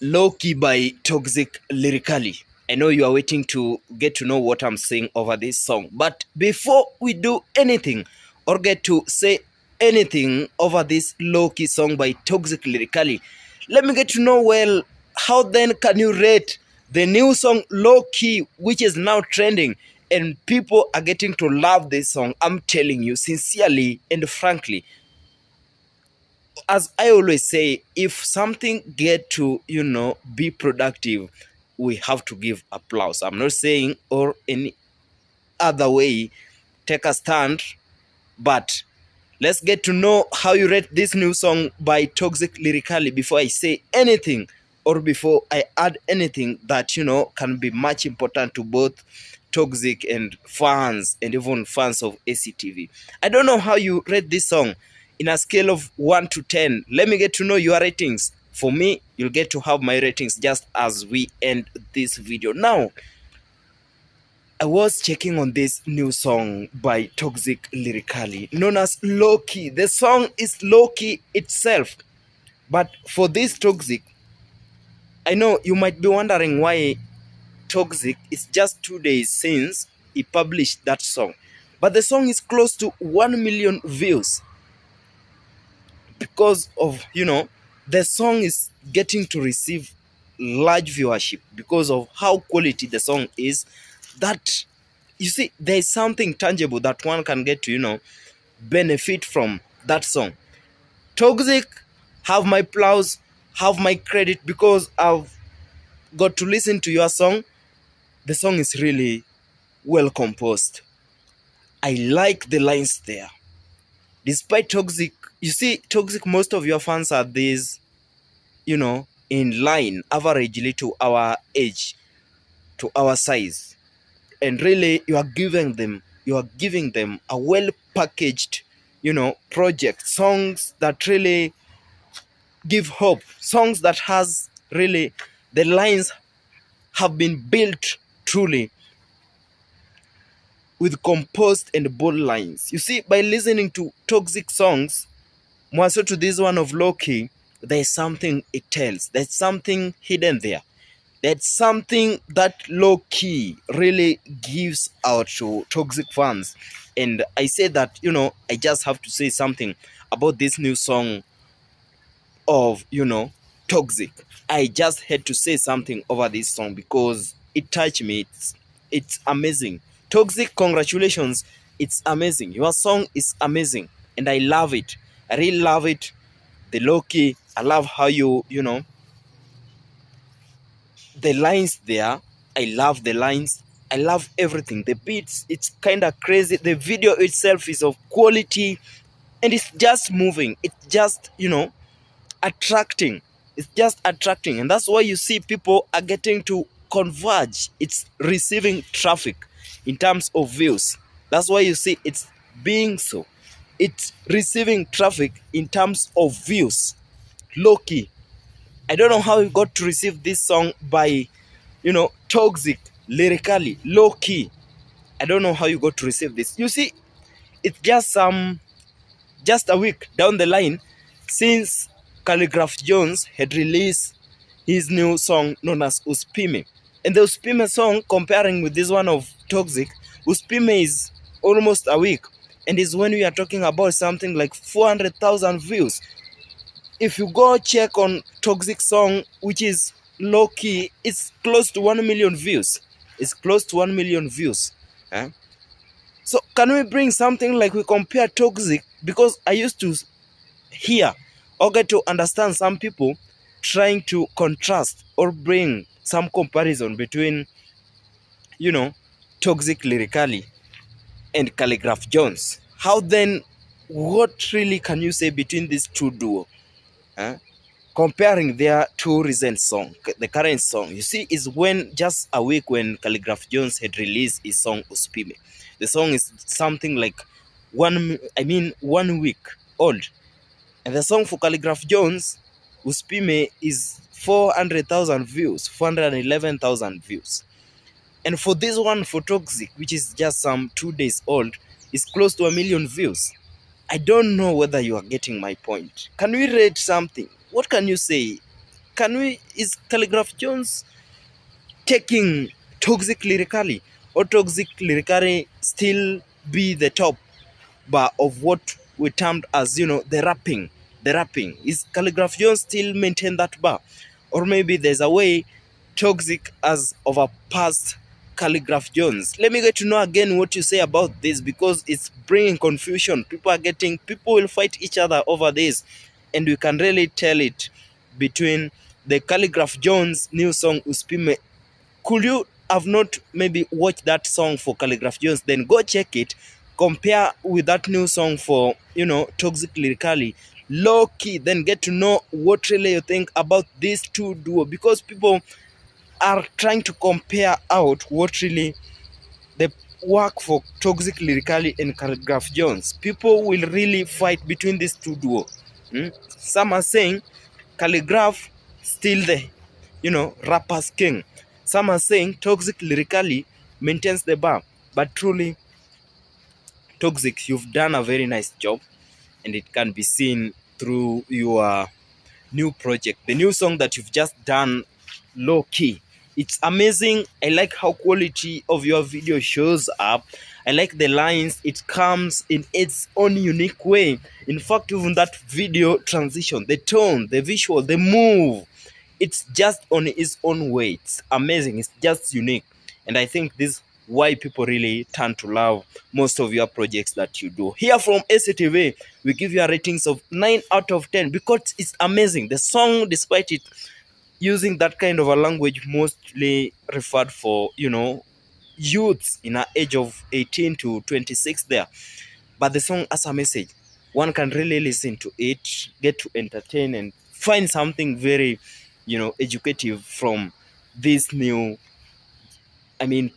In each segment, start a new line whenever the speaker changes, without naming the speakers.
LowKey by Toxic Lyrikali. I know you are waiting to get to know what I'm saying over this song. But before we do anything or get to say anything over this LowKey song by Toxic Lyrikali, let me get to know, well, how then can you rate the new song LowKey, which is now trending and people are getting to love this song? I'm telling you sincerely and frankly, as I always say, if something get to, be productive, we have to give applause. I'm not saying or any other way, take a stand, but let's get to know how you rate this new song by Toxic Lyrically before I say anything or before I add anything that, can be much important to both Toxic and fans and even fans of ACTV. I don't know how you rate this song in a scale of 1 to 10. Let me get to know your ratings. For me, you'll get to have my ratings just as we end this video. Now, I was checking on this new song by Toxic Lyrically, known as LowKey. The song is LowKey itself. But for this Toxic, I know you might be wondering why Toxic is just 2 days since he published that song. But the song is close to 1 million views because of, the song is getting to receive large viewership because of how quality the song is. That, you see, there is something tangible that one can get to, benefit from that song. Toxic, have my applause, have my credit, because I've got to listen to your song. The song is really well composed. I like the lines there. Despite Toxic, you see, Toxic, most of your fans are these, in line, averagely to our age, to our size. And really, you are giving them a well packaged, project, songs that really give hope, songs that has really, the lines have been built truly with composed and bold lines. You see, by listening to Toxic songs, more so to this one of LowKey, there's something it tells. There's something hidden there. That's something that LowKey really gives out to Toxic fans. And I say that, I just have to say something about this new song of, Toxic. I just had to say something over this song because it touched me. It's amazing. Toxic, congratulations. It's amazing. Your song is amazing. And I love it. I really love it. The LowKey, I love how the lines there. I love the lines. I love everything. The beats, it's kind of crazy. The video itself is of quality and it's just moving. It's just, attracting. It's just attracting. And that's why you see people are getting to converge. It's receiving traffic in terms of views. That's why you see it's being so. It's receiving traffic in terms of views. LowKey, I don't know how you got to receive this song by, Toxic, Lyrically, LowKey. I don't know how you got to receive this. You see, it's just a week down the line since Calligraph Jones had released his new song known as Uspime. And the Uspime song, comparing with this one of Toxic, Uspime is almost a week. And is when we are talking about something like 400,000 views. If you go check on Toxic song, which is LowKey, it's close to 1 million views. It's close to 1 million views. So can we bring something like we compare Toxic? Because I used to hear or get to understand some people trying to contrast or bring some comparison between, Toxic Lyrically and Calligraph Jones. How then, what really can you say between these two duo? Comparing their two recent song, the current song, you see, is when just a week when Calligraph Jones had released his song Uspime. The song is something like 1 week old. And the song for Calligraph Jones, Uspime, is 400,000 views, 411,000 views. And for this one for Toxic, which is just some 2 days old, is close to 1 million views. I don't know whether you are getting my point. Can we rate something? What can you say? Is Calligraph Jones taking Toxic Lyrically, or Toxic Lyrically still be the top bar of what we termed as, the rapping? Is Calligraph Jones still maintain that bar, or maybe there's a way Toxic as overpassed Calligraph Jones? Let me get to know again what you say about this, because it's bringing confusion. People will fight each other over this, and we can really tell it between the Calligraph Jones new song Uspime. Could you have not maybe watched that song for Calligraph Jones? Then go check it, compare with that new song for, Toxic Lyrically, LowKey, then get to know what really you think about these two duo, because people are trying to compare out what really the work for Toxic Lyrically and Calligraph Jones. People will really fight between these two duo. Some are saying Calligraph still the, rapper's king. Some are saying Toxic Lyrically maintains the bar. But truly, Toxic, you've done a very nice job, and it can be seen through your new project, the new song that you've just done, LowKey. It's amazing. I like how quality of your video shows up. I like the lines. It comes in its own unique way. In fact, even that video transition, the tone, the visual, the move, it's just on its own way. It's amazing. It's just unique. And I think this is why people really turn to love most of your projects that you do. Here from ACTV, we give you a ratings of 9 out of 10 because it's amazing. The song, despite it using that kind of a language mostly referred for, youths in an age of 18 to 26 there, but the song has a message. One can really listen to it, get to entertain, and find something very, educative from this new,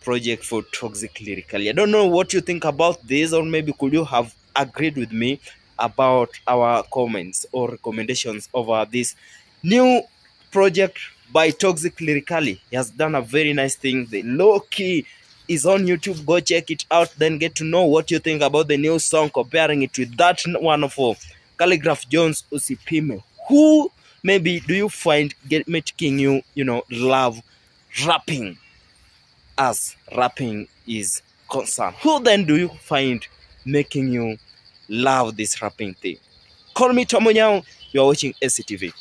project for Toxic Lyrically. I don't know what you think about this, or maybe could you have agreed with me about our comments or recommendations over this new project by Toxic Lyrically. He has done a very nice thing. The LowKey is on YouTube. Go check it out. Then get to know what you think about the new song, comparing it with that one for Calligraph Jones Usipime. Who maybe do you find making you, love rapping as rapping is concerned? Who then do you find making you love this rapping thing? Call me Tomonyao. You are watching SCTV.